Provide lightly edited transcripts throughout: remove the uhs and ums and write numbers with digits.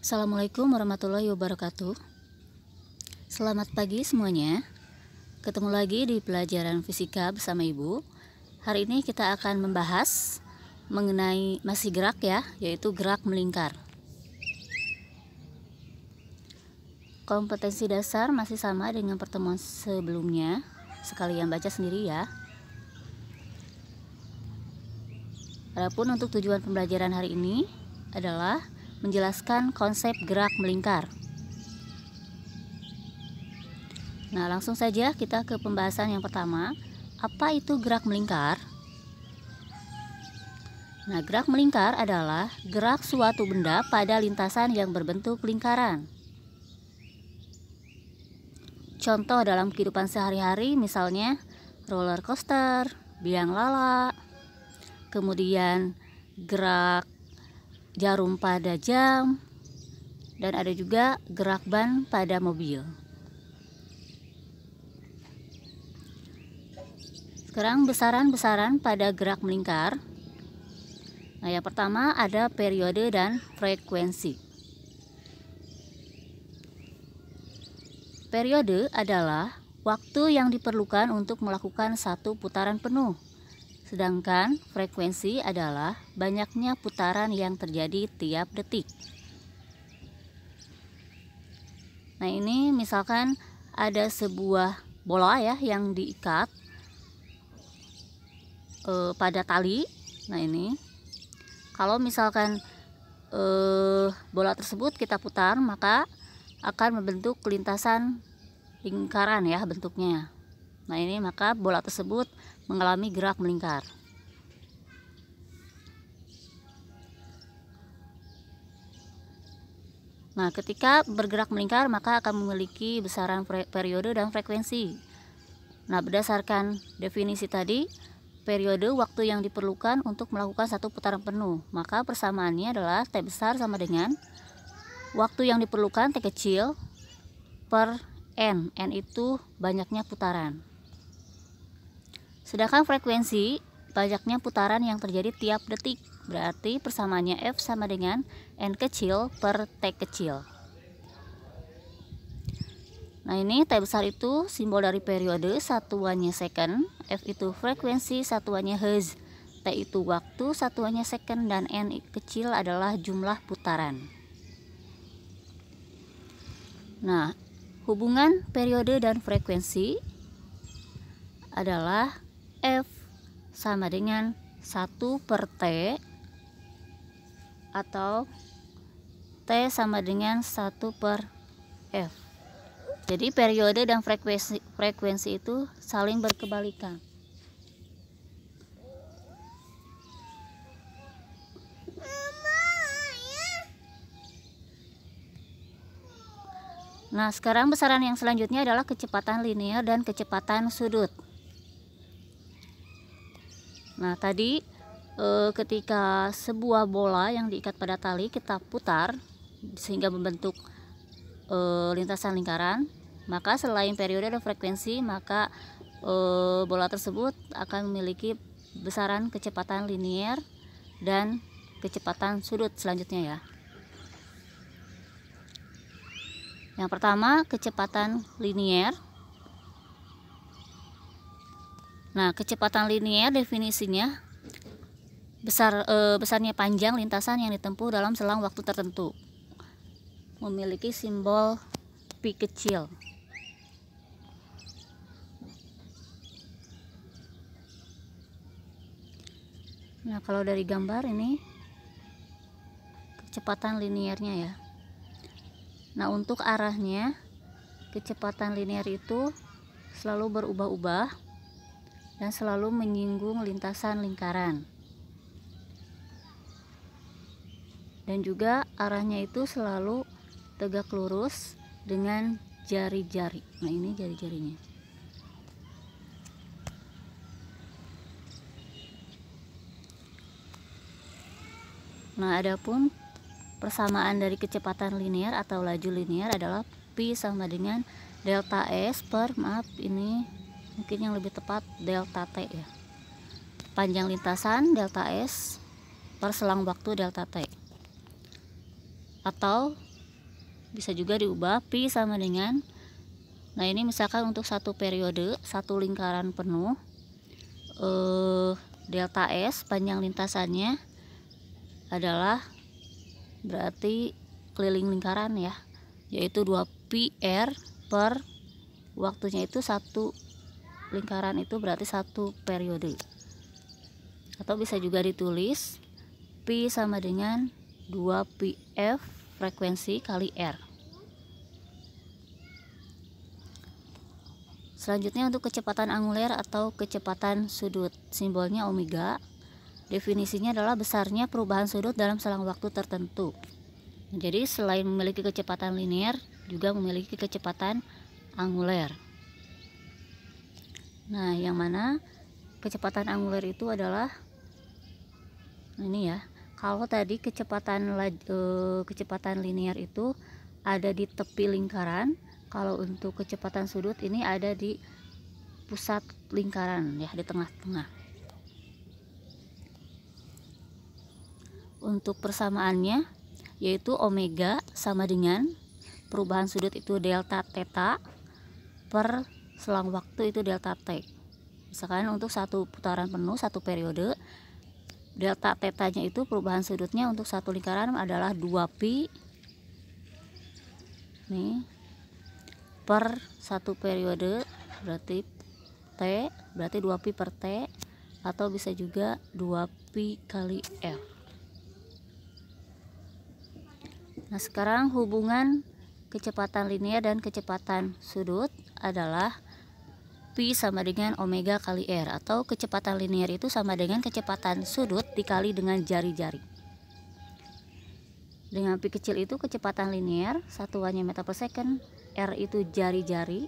Assalamualaikum warahmatullahi wabarakatuh. Selamat pagi semuanya. Ketemu lagi di pelajaran fisika bersama Ibu. Hari ini kita akan membahas mengenai masih gerak ya, yaitu gerak melingkar. Kompetensi dasar masih sama dengan pertemuan sebelumnya. Sekalian baca sendiri ya. Adapun untuk tujuan pembelajaran hari ini adalah menjelaskan konsep gerak melingkar. Nah, langsung saja kita ke pembahasan yang pertama. Apa itu gerak melingkar? Nah, gerak melingkar adalah gerak suatu benda pada lintasan yang berbentuk lingkaran. Contoh dalam kehidupan sehari-hari misalnya roller coaster, biang lala, kemudian gerak jarum pada jam, dan ada juga gerak ban pada mobil. Sekarang besaran-besaran pada gerak melingkar. Nah, yang pertama ada periode dan frekuensi. Periode adalah waktu yang diperlukan untuk melakukan satu putaran penuh. Sedangkan frekuensi adalah banyaknya putaran yang terjadi tiap detik. Nah, ini misalkan ada sebuah bola ya yang diikat pada tali. Nah, ini kalau misalkan bola tersebut kita putar, maka akan membentuk lintasan lingkaran ya bentuknya. Nah, ini maka bola tersebut mengalami gerak melingkar. Nah, ketika bergerak melingkar maka akan memiliki besaran periode dan frekuensi. Nah, berdasarkan definisi tadi, periode waktu yang diperlukan untuk melakukan satu putaran penuh, maka persamaannya adalah T besar sama dengan waktu yang diperlukan T kecil per N. N itu banyaknya putaran. Sedangkan frekuensi banyaknya putaran yang terjadi tiap detik. Berarti persamaannya F sama dengan N kecil per T kecil. Nah, ini T besar itu simbol dari periode, satuannya second. F itu frekuensi, satuannya hertz. T itu waktu, satuannya second. Dan N kecil adalah jumlah putaran. Nah, hubungan periode dan frekuensi adalah F sama dengan 1 per T atau T sama dengan 1 per F. Jadi periode dan frekuensi itu saling berkebalikan. Nah, sekarang besaran yang selanjutnya adalah kecepatan linear dan kecepatan sudut. Nah, tadi ketika sebuah bola yang diikat pada tali kita putar sehingga membentuk lintasan lingkaran, maka selain periode dan frekuensi, maka bola tersebut akan memiliki besaran kecepatan linear dan kecepatan sudut selanjutnya ya. Yang pertama, kecepatan linear. Nah, kecepatan linear definisinya besarnya panjang lintasan yang ditempuh dalam selang waktu tertentu. Memiliki simbol pi kecil. Nah, kalau dari gambar ini kecepatan linearnya ya. Nah, untuk arahnya kecepatan linear itu selalu berubah-ubah dan selalu menyinggung lintasan lingkaran. Dan juga arahnya itu selalu tegak lurus dengan jari-jari. Nah, ini jari-jarinya. Nah, adapun persamaan dari kecepatan linear atau laju linear adalah pi sama dengan delta S per, ini mungkin yang lebih tepat delta T ya. Panjang lintasan delta S per selang waktu delta T. Atau bisa juga diubah pi sama dengan, nah ini misalkan untuk satu periode, satu lingkaran penuh, delta S panjang lintasannya adalah berarti keliling lingkaran ya, yaitu 2 pi r per waktunya itu satu lingkaran itu berarti satu periode. Atau bisa juga ditulis pi sama dengan 2 pi f frekuensi kali r. Selanjutnya untuk kecepatan anguler atau kecepatan sudut, simbolnya omega. Definisinya adalah besarnya perubahan sudut dalam selang waktu tertentu. Jadi selain memiliki kecepatan linear, juga memiliki kecepatan anguler. Nah, yang mana kecepatan anguler itu adalah ini ya. Kalau tadi kecepatan linear itu ada di tepi lingkaran, kalau untuk kecepatan sudut ini ada di pusat lingkaran ya, di tengah-tengah. Untuk persamaannya yaitu omega sama dengan perubahan sudut itu delta theta per selang waktu itu delta t. Misalkan untuk satu putaran penuh, satu periode, delta theta-nya itu perubahan sudutnya untuk satu lingkaran adalah 2 pi nih per satu periode, berarti t berarti 2 pi per t, atau bisa juga 2 pi kali f. Nah, sekarang hubungan kecepatan linear dan kecepatan sudut adalah pi sama dengan omega kali r, atau kecepatan linear itu sama dengan kecepatan sudut dikali dengan jari-jari. Dengan pi kecil itu kecepatan linear, satuannya meter per second, r itu jari-jari,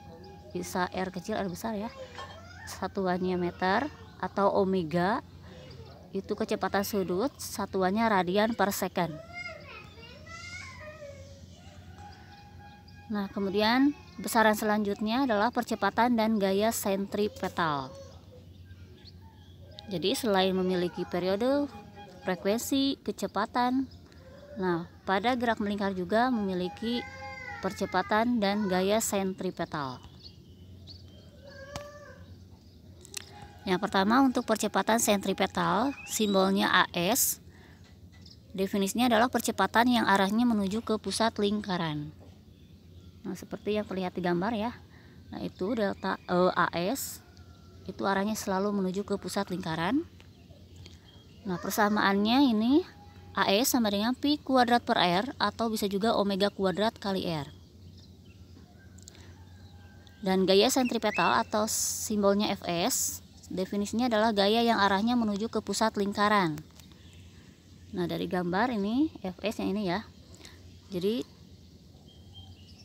bisa r kecil r besar ya, satuannya meter, atau omega itu kecepatan sudut, satuannya radian per second. Nah, kemudian besaran selanjutnya adalah percepatan dan gaya sentripetal. Jadi selain memiliki periode, frekuensi, kecepatan, nah pada gerak melingkar juga memiliki percepatan dan gaya sentripetal. Yang pertama untuk percepatan sentripetal, simbolnya AS. Definisinya adalah percepatan yang arahnya menuju ke pusat lingkaran. Nah, seperti yang terlihat di gambar ya. Nah, itu delta AS itu arahnya selalu menuju ke pusat lingkaran. Nah, persamaannya ini AS sama dengan pi kuadrat per r, atau bisa juga omega kuadrat kali r. Dan gaya sentripetal atau simbolnya Fs, definisinya adalah gaya yang arahnya menuju ke pusat lingkaran. Nah, dari gambar ini Fs yang ini ya. Jadi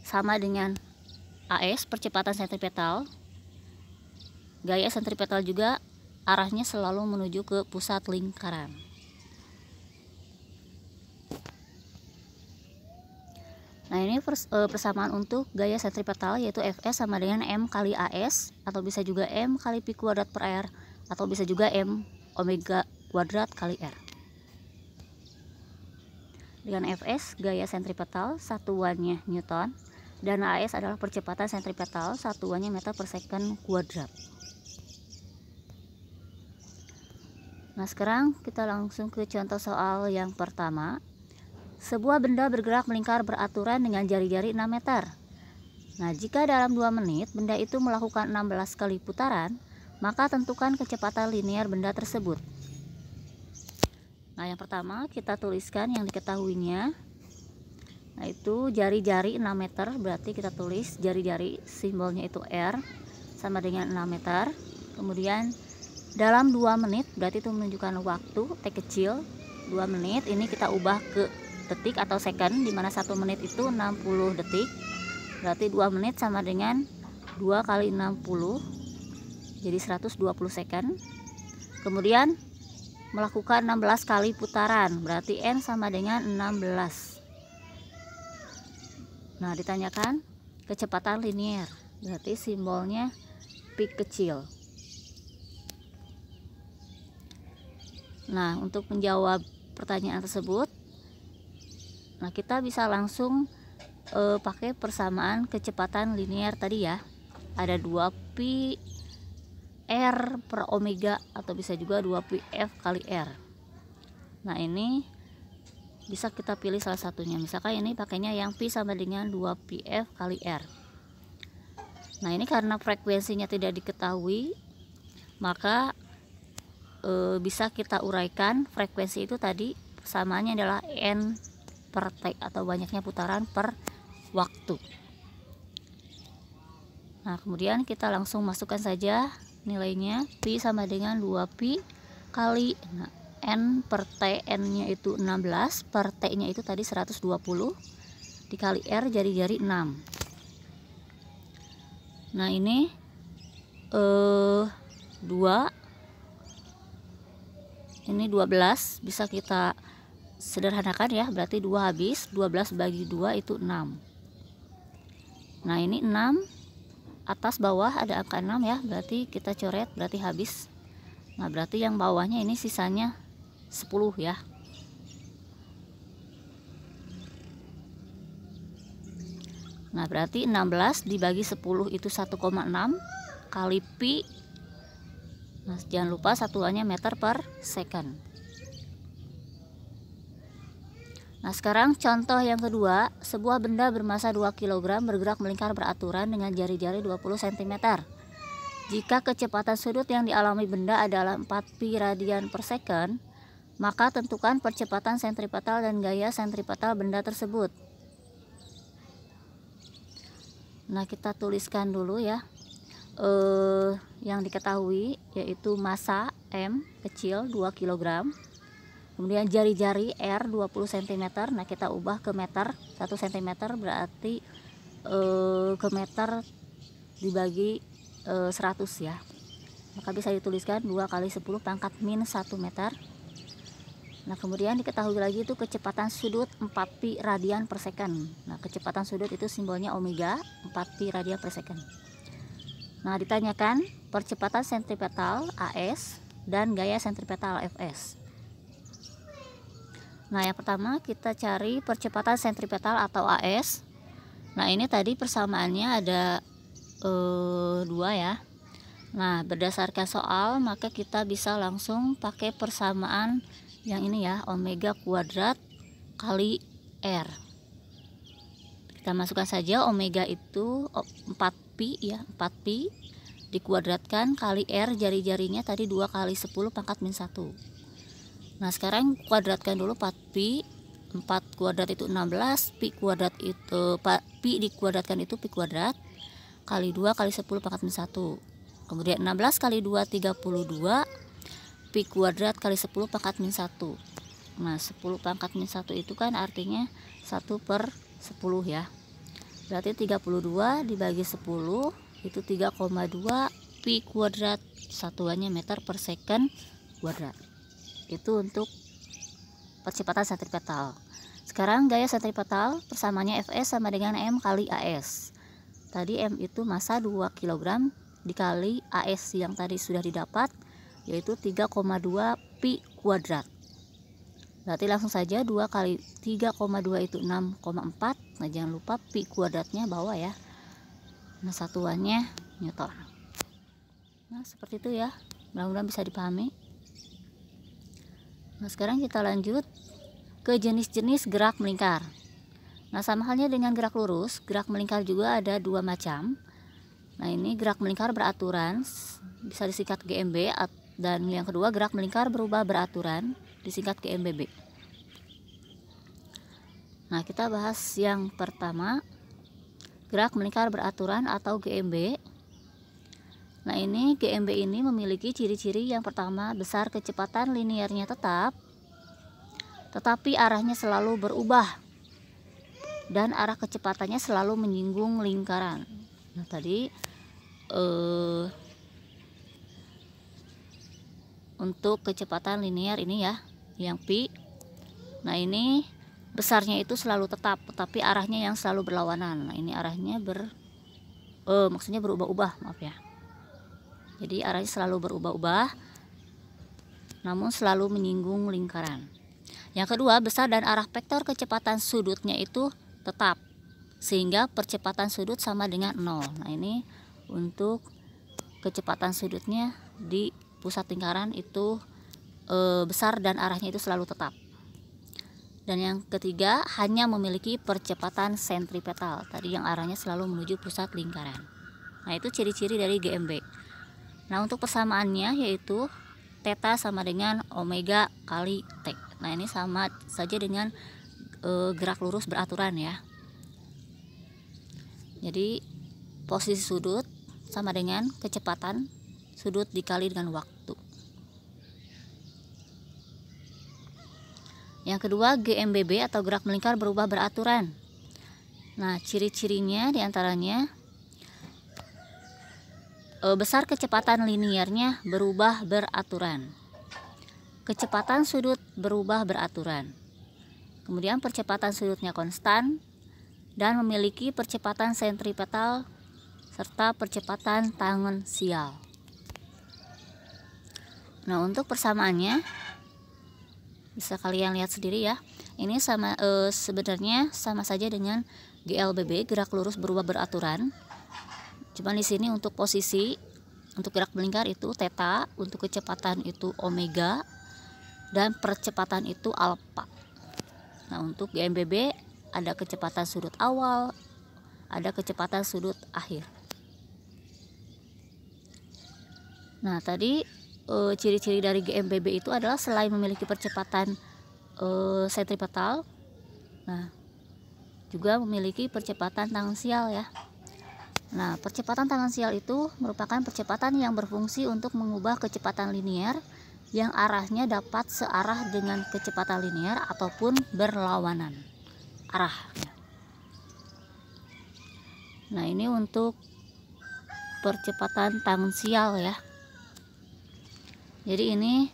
sama dengan AS percepatan sentripetal, gaya sentripetal juga arahnya selalu menuju ke pusat lingkaran. Nah, ini persamaan untuk gaya sentripetal yaitu Fs sama dengan M kali AS, atau bisa juga M kali pi kuadrat per R, atau bisa juga M omega kuadrat kali R. Dengan Fs gaya sentripetal, satuannya Newton, dan AS adalah percepatan sentripetal, satuannya meter per second kuadrat. Nah, sekarang kita langsung ke contoh soal yang pertama. Sebuah benda bergerak melingkar beraturan dengan jari-jari 6 meter. Nah, jika dalam 2 menit benda itu melakukan 16 kali putaran, maka tentukan kecepatan linear benda tersebut. Nah, yang pertama kita tuliskan yang diketahuinya. Nah, itu jari-jari 6 meter, berarti kita tulis jari-jari, simbolnya itu R, sama dengan 6 meter. Kemudian dalam 2 menit, berarti itu menunjukkan waktu T kecil, 2 menit, ini kita ubah ke detik atau second, dimana 1 menit itu 60 detik, berarti 2 menit sama dengan 2 kali 60, jadi 120 second. Kemudian melakukan 16 kali putaran, berarti N sama dengan 16. Nah, ditanyakan kecepatan linear, berarti simbolnya pi kecil. Nah, untuk menjawab pertanyaan tersebut, nah kita bisa langsung pakai persamaan kecepatan linear tadi ya. Ada 2pi R per omega atau bisa juga 2pi F kali R. Nah ini bisa kita pilih salah satunya. Misalkan ini pakainya yang pi sama dengan 2pi F kali R. Nah ini karena frekuensinya tidak diketahui, maka bisa kita uraikan frekuensi itu tadi persamaannya adalah N per T atau banyaknya putaran per waktu. Nah kemudian kita langsung masukkan saja nilainya. Pi sama dengan 2pi kali N per T, N nya itu 16, per T nya itu tadi 120, dikali R jari-jari 6. Nah ini 2, ini 12, bisa kita sederhanakan ya, berarti 2 habis, 12 bagi 2 itu 6. Nah ini 6, atas bawah ada angka 6 ya, berarti kita coret, berarti habis. Nah berarti yang bawahnya ini sisanya 10 ya. Nah berarti 16 dibagi 10 itu 1,6 kali pi. Nah jangan lupa satuannya meter per second. Nah sekarang contoh yang kedua, sebuah benda bermasa 2 kg bergerak melingkar beraturan dengan jari-jari 20 cm. Jika kecepatan sudut yang dialami benda adalah 4pi radian per second, maka tentukan percepatan sentripetal dan gaya sentripetal benda tersebut. Nah kita tuliskan dulu ya yang diketahui, yaitu massa M kecil 2 kg, kemudian jari-jari R 20 cm. Nah kita ubah ke meter, 1 cm berarti ke meter dibagi 100 ya, maka bisa dituliskan 2 kali 10 pangkat min 1 meter. Nah kemudian diketahui lagi itu kecepatan sudut 4pi radian per second. Nah kecepatan sudut itu simbolnya omega, 4pi radian per second. Nah ditanyakan percepatan sentripetal AS dan gaya sentripetal Fs. Nah yang pertama kita cari percepatan sentripetal atau AS. Nah ini tadi persamaannya ada 2 ya. Nah berdasarkan soal maka kita bisa langsung pakai persamaan yang ini ya, omega kuadrat kali R. Kita masukkan saja omega itu 4pi ya, 4pi dikuadratkan kali R, jari-jarinya tadi 2 kali 10 pangkat min 1. Nah sekarang kuadratkan dulu 4pi. 4 kuadrat itu 16, pi kuadrat itu pi dikuadratkan itu pi kuadrat kali 2 kali 10 pangkat min 1. Kemudian 16 kali 2 32, pi kuadrat kali 10 pangkat min 1. Nah 10 pangkat min 1 itu kan artinya 1 per 10 ya, berarti 32 dibagi 10 itu 3,2 pi kuadrat, satuannya meter per second kuadrat. Itu untuk percepatan sentripetal. Sekarang gaya sentripetal persamaannya Fs sama dengan M kali AS. Tadi M itu massa 2 kg dikali AS yang tadi sudah didapat, yaitu 3,2 pi kuadrat. Berarti langsung saja 2 kali 3,2 itu 6,4. Nah jangan lupa pi kuadratnya bawah ya. Nah satuannya Newton. Nah seperti itu ya, mudah-mudahan bisa dipahami. Nah sekarang kita lanjut ke jenis-jenis gerak melingkar. Nah sama halnya dengan gerak lurus, gerak melingkar juga ada 2 macam. Nah ini gerak melingkar beraturan, bisa disingkat GMB, dan yang kedua gerak melingkar berubah beraturan, disingkat GMBB. Nah kita bahas yang pertama, gerak melingkar beraturan atau GMB. Nah ini GMB ini memiliki ciri-ciri yang pertama, besar kecepatan linearnya tetap, tetapi arahnya selalu berubah dan arah kecepatannya selalu menyinggung lingkaran. Nah tadi untuk kecepatan linear ini ya, yang pi. Nah ini besarnya itu selalu tetap, tetapi arahnya yang selalu berlawanan. Nah ini arahnya maksudnya berubah-ubah, maaf ya. Jadi arahnya selalu berubah-ubah, namun selalu menyinggung lingkaran. Yang kedua, besar dan arah vektor kecepatan sudutnya itu tetap, sehingga percepatan sudut sama dengan 0. Nah, ini untuk kecepatan sudutnya di pusat lingkaran itu besar dan arahnya itu selalu tetap. Dan yang ketiga, hanya memiliki percepatan sentripetal, tadi yang arahnya selalu menuju pusat lingkaran. Nah, itu ciri-ciri dari GMB. Nah, untuk persamaannya yaitu theta sama dengan omega kali T. Nah, ini sama saja dengan gerak lurus beraturan ya. Jadi posisi sudut sama dengan kecepatan sudut dikali dengan waktu. Yang kedua, GMBB atau gerak melingkar berubah beraturan. Nah, ciri-cirinya diantaranya besar kecepatan linearnya berubah beraturan, kecepatan sudut berubah beraturan, kemudian percepatan sudutnya konstan dan memiliki percepatan sentripetal serta percepatan tangensial. Nah, untuk persamaannya bisa kalian lihat sendiri ya. Ini sama sebenarnya sama saja dengan GLBB, gerak lurus berubah beraturan. Cuman di sini untuk posisi untuk gerak melingkar itu theta, untuk kecepatan itu omega, dan percepatan itu alpha. Nah, untuk GMBB ada kecepatan sudut awal, ada kecepatan sudut akhir. Nah, tadi ciri-ciri dari GMBB itu adalah selain memiliki percepatan sentripetal, nah juga memiliki percepatan tangensial ya. Nah, percepatan tangensial itu merupakan percepatan yang berfungsi untuk mengubah kecepatan linear yang arahnya dapat searah dengan kecepatan linear ataupun berlawanan arah. Nah, ini untuk percepatan tangensial ya. Jadi ini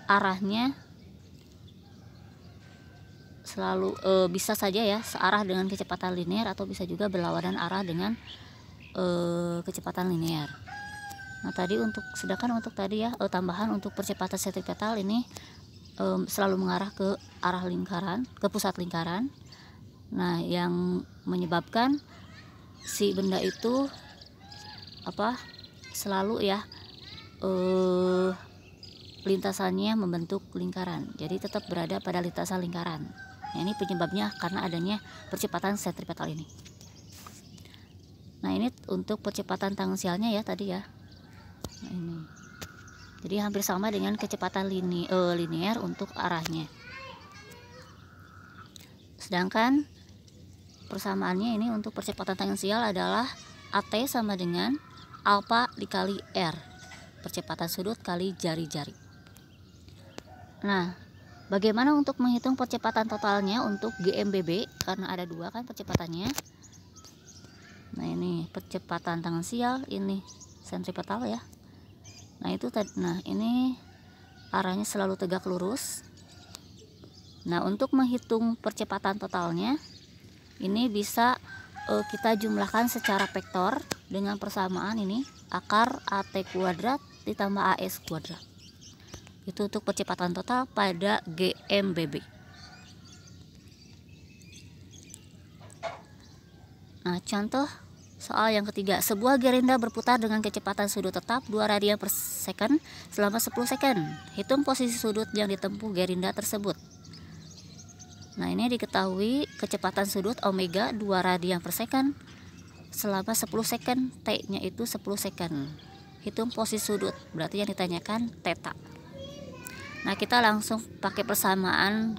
arahnya selalu bisa saja ya searah dengan kecepatan linear atau bisa juga berlawanan arah dengan kecepatan linear. Nah, tadi sedangkan untuk tadi ya tambahan untuk percepatan sentripetal ini selalu mengarah ke arah lingkaran, ke pusat lingkaran. Nah, yang menyebabkan si benda itu selalu ya lintasannya membentuk lingkaran, jadi tetap berada pada lintasan lingkaran. Nah, ini penyebabnya karena adanya percepatan sentripetal ini. Nah, ini untuk percepatan tangensialnya ya tadi ya. Nah, ini jadi hampir sama dengan kecepatan linear untuk arahnya. Sedangkan persamaannya ini untuk percepatan tangensial adalah AT sama dengan alpha dikali R, percepatan sudut kali jari-jari. Nah, bagaimana untuk menghitung percepatan totalnya untuk GMBB, karena ada dua kan percepatannya. Nah, ini percepatan tangensial, ini sentripetal ya. Nah, ini arahnya selalu tegak lurus. Nah, untuk menghitung percepatan totalnya ini bisa kita jumlahkan secara vektor dengan persamaan ini akar AT kuadrat ditambah AS kuadrat. Itu untuk percepatan total pada GMBB. Nah, contoh soal yang ketiga, sebuah gerinda berputar dengan kecepatan sudut tetap 2 radian per second selama 10 second. Hitung posisi sudut yang ditempuh gerinda tersebut. Nah, ini diketahui kecepatan sudut omega 2 radian per second selama 10 second, T-nya itu 10 second. Hitung posisi sudut, berarti yang ditanyakan theta. Nah, kita langsung pakai persamaan.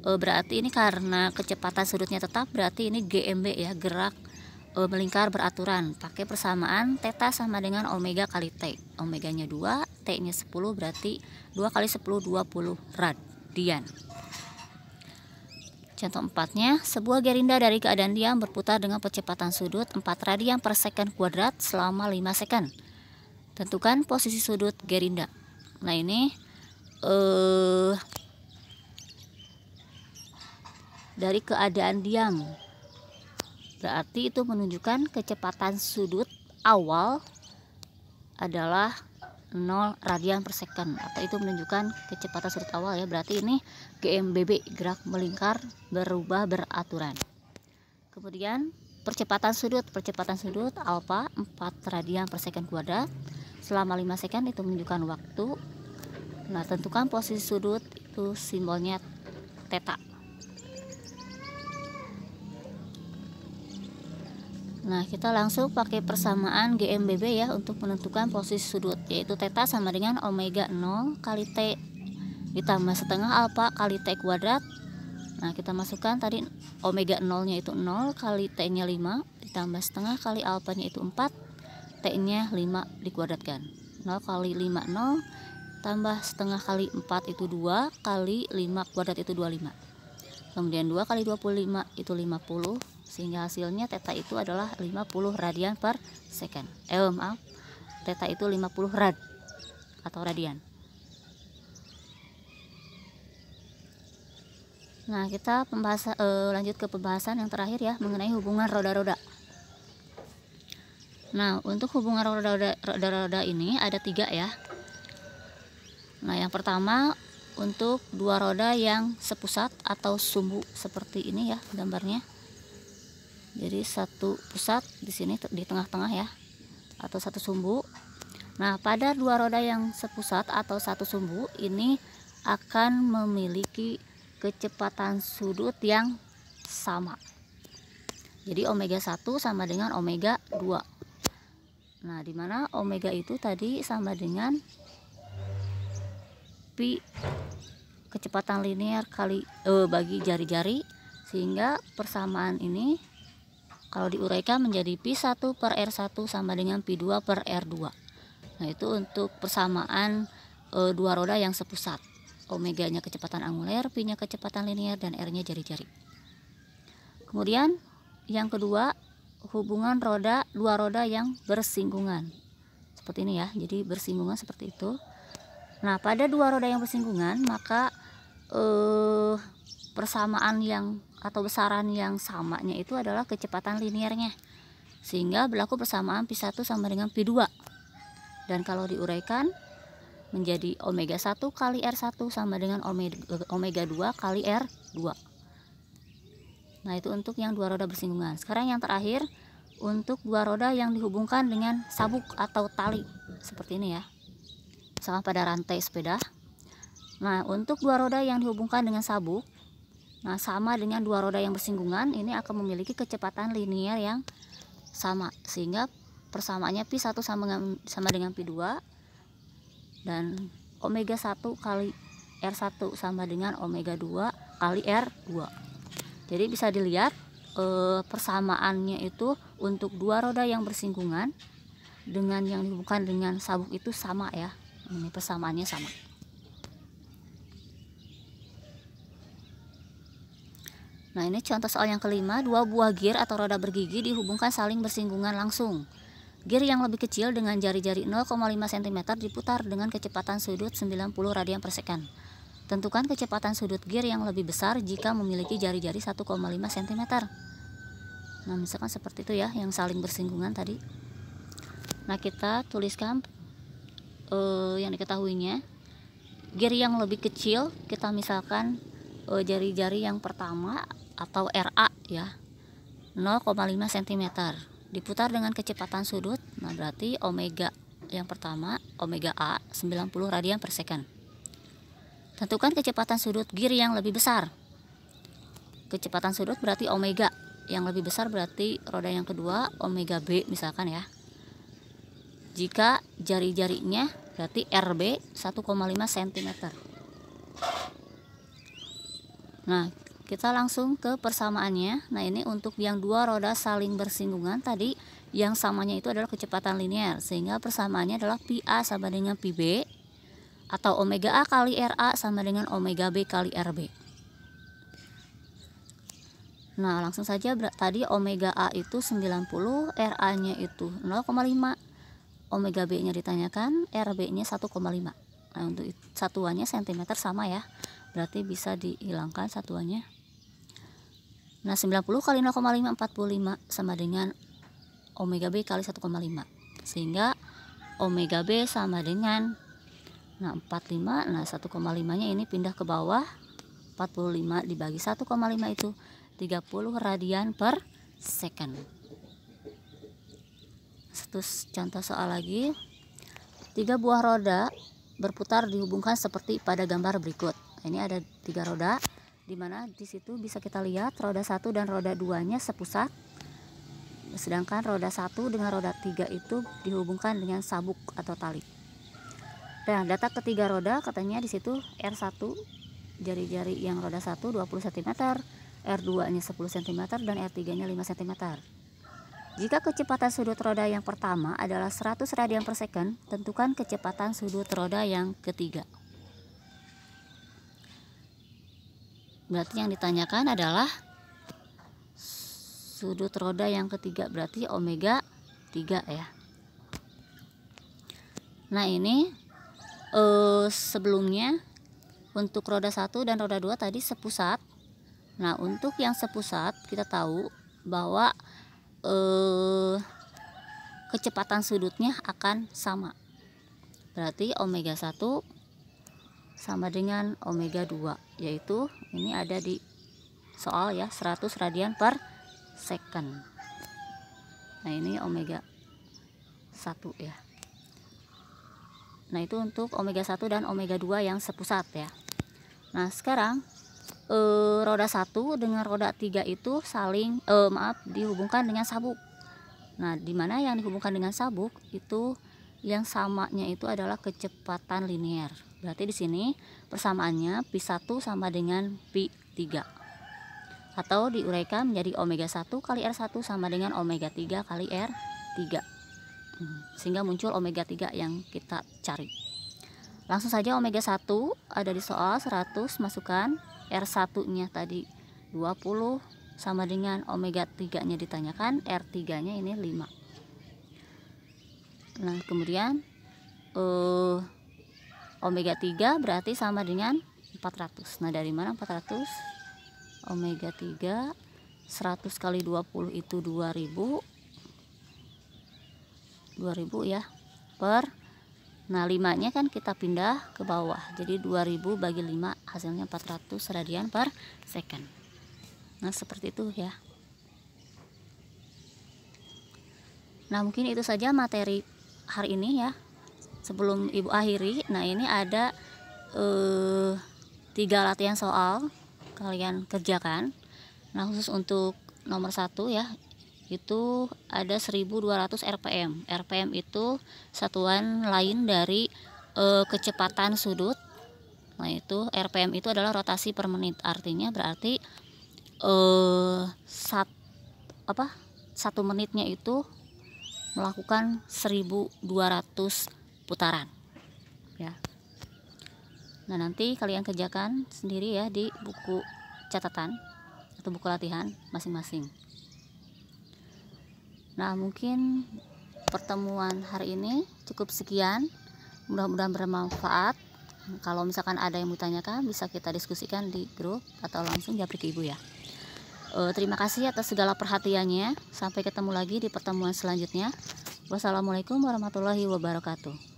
Berarti ini karena kecepatan sudutnya tetap, berarti ini GMB ya, gerak melingkar beraturan. Pakai persamaan theta sama dengan omega kali T. Omeganya 2, T-nya 10, berarti 2 kali 10 20 radian. Contoh 4-nya, sebuah gerinda dari keadaan diam berputar dengan percepatan sudut 4 radian per second kuadrat selama 5 second. Tentukan posisi sudut gerinda. Nah, ini dari keadaan diam, berarti itu menunjukkan kecepatan sudut awal adalah 0 radian per second, atau itu menunjukkan kecepatan sudut awal ya. Berarti ini GMBB, gerak melingkar berubah beraturan. Kemudian percepatan sudut alfa 4 radian per second kuadrat selama 5 second itu menunjukkan waktu. Nah, tentukan posisi sudut, itu simbolnya theta. Nah, kita langsung pakai persamaan GMBB ya untuk menentukan posisi sudut, yaitu theta sama dengan omega 0 kali T ditambah setengah alfa kali T kuadrat. Nah, kita masukkan tadi omega 0 nya itu 0 kali T nya 5 ditambah setengah kali alfa nya itu 4, T nya 5 dikuadratkan. 0 kali 5 0 tambah setengah kali 4 itu 2 kali 5 kuadrat itu 25. Kemudian 2 kali 25 itu 50, sehingga hasilnya theta itu adalah 50 radian per second. Theta itu 50 rad atau radian. Nah, kita lanjut ke pembahasan yang terakhir ya, mengenai hubungan roda-roda. Nah, untuk hubungan roda-roda ini ada 3 ya. Nah, yang pertama untuk dua roda yang sepusat atau sumbu seperti ini ya gambarnya. Jadi satu pusat di sini di tengah-tengah ya, atau satu sumbu. Nah, pada dua roda yang sepusat atau satu sumbu ini akan memiliki kecepatan sudut yang sama. Jadi omega 1 sama dengan omega 2. Nah, dimana omega itu tadi sama dengan pi kecepatan linear kali bagi jari-jari, sehingga persamaan ini kalau diuraikan menjadi pi 1 per R1 sama dengan pi 2 per R2. Nah, itu untuk persamaan dua roda yang sepusat. Omega nya kecepatan anguler, pi nya kecepatan linear, dan R nya jari-jari. Kemudian yang kedua, hubungan dua roda yang bersinggungan seperti ini ya. Jadi bersinggungan seperti itu. Nah, pada dua roda yang bersinggungan maka persamaan yang atau besaran yang samanya itu adalah kecepatan linearnya, sehingga berlaku persamaan pi 1 sama dengan pi 2. Dan kalau diuraikan menjadi omega 1 kali R1 sama dengan omega 2 kali R2. Nah, itu untuk yang dua roda bersinggungan. Sekarang yang terakhir untuk dua roda yang dihubungkan dengan sabuk atau tali seperti ini ya, misalkan pada rantai sepeda. Nah, untuk dua roda yang dihubungkan dengan sabuk, nah sama dengan dua roda yang bersinggungan, ini akan memiliki kecepatan linear yang sama, sehingga persamaannya pi 1 sama dengan pi 2, dan omega 1 kali R1 sama dengan omega 2 kali R2. Jadi bisa dilihat persamaannya itu untuk dua roda yang bersinggungan dengan yang dihubungkan dengan sabuk itu sama ya. Ini persamaannya sama. Nah, ini contoh soal yang kelima. Dua buah gear atau roda bergigi dihubungkan saling bersinggungan langsung. Gear yang lebih kecil dengan jari-jari 0,5 cm diputar dengan kecepatan sudut 90 radian per second. Tentukan kecepatan sudut gear yang lebih besar jika memiliki jari-jari 1,5 cm. Nah, misalkan seperti itu ya, yang saling bersinggungan tadi. Nah, kita tuliskan yang diketahuinya. Gear yang lebih kecil kita misalkan jari-jari yang pertama atau RA ya, 0,5 cm diputar dengan kecepatan sudut. Nah, berarti omega yang pertama, omega A 90 radian per second. Tentukan kecepatan sudut gear yang lebih besar. Kecepatan sudut berarti omega yang lebih besar, berarti roda yang kedua omega B misalkan ya. Jika jari-jarinya berarti RB 1,5 cm. Nah, kita langsung ke persamaannya. Nah, ini untuk yang dua roda saling bersinggungan tadi, yang samanya itu adalah kecepatan linear, sehingga persamaannya adalah pi A sama dengan pi B, atau omega A kali RA sama dengan omega B kali RB. Nah, langsung saja tadi omega A itu 90, RA nya itu 0,5, omega B nya ditanyakan, RB nya 1,5. Nah, untuk satuannya cm sama ya, berarti bisa dihilangkan satuannya. Nah, 90 kali 0,5 45 sama dengan omega B kali 1,5, sehingga omega B sama dengan 45. Nah, 1,5 nya ini pindah ke bawah, 45 dibagi 1,5 itu 30 radian per second. Satu contoh soal lagi. 3 buah roda berputar dihubungkan seperti pada gambar berikut. Ini ada 3 roda, di mana di situ bisa kita lihat roda 1 dan roda 2-nya sepusat. Sedangkan roda 1 dengan roda 3 itu dihubungkan dengan sabuk atau tali. Dan data ketiga roda katanya di situ R1 jari-jari yang roda 1 20 cm, R2-nya 10 cm dan R3-nya 5 cm. Jika kecepatan sudut roda yang pertama adalah 100 radian per second, tentukan kecepatan sudut roda yang ketiga. Berarti yang ditanyakan adalah sudut roda yang ketiga, berarti omega 3 ya. Nah ini sebelumnya untuk roda 1 dan roda 2 tadi sepusat. Nah untuk yang sepusat kita tahu bahwa kecepatan sudutnya akan sama. Berarti omega 1 sama dengan omega 2, yaitu ini ada di soal ya, 100 radian per second. Nah ini omega 1 ya. Nah itu untuk omega 1 dan omega 2 yang sepusat ya. Nah sekarang roda 1 dengan roda 3 itu saling dihubungkan dengan sabuk. Nah dimana yang dihubungkan dengan sabuk itu yang samanya itu adalah kecepatan linear. Berarti di sini persamaannya pi1 sama dengan pi3, atau diuraikan menjadi omega 1 kali R1 sama dengan omega 3 kali R3, sehingga muncul omega 3 yang kita cari. Langsung saja omega 1 ada di soal 100, masukkan R1-nya tadi 20 sama dengan omega 3-nya ditanyakan, R3-nya ini 5. Nah kemudian omega 3 berarti sama dengan 400. Nah dari mana 400? Omega 3 100 kali 20 itu 2000 ya per, nah 5-nya kan kita pindah ke bawah, jadi 2000 bagi 5 hasilnya 400 radian per second. Nah seperti itu ya. Nah mungkin itu saja materi hari ini ya. Sebelum ibu akhiri, nah ini ada 3 latihan soal kalian kerjakan. Nah khusus untuk nomor 1 ya, itu ada 1200 rpm. Rpm itu satuan lain dari kecepatan sudut. Nah itu rpm itu adalah rotasi per menit, artinya berarti 1 menitnya itu melakukan 1200 putaran ya. Nah nanti kalian kerjakan sendiri ya di buku catatan atau buku latihan masing-masing. Nah mungkin pertemuan hari ini cukup sekian, mudah-mudahan bermanfaat. Kalau misalkan ada yang mau tanyakan bisa kita diskusikan di grup atau langsung japri ke ibu ya. Terima kasih atas segala perhatiannya. Sampai ketemu lagi di pertemuan selanjutnya. Wassalamualaikum warahmatullahi wabarakatuh.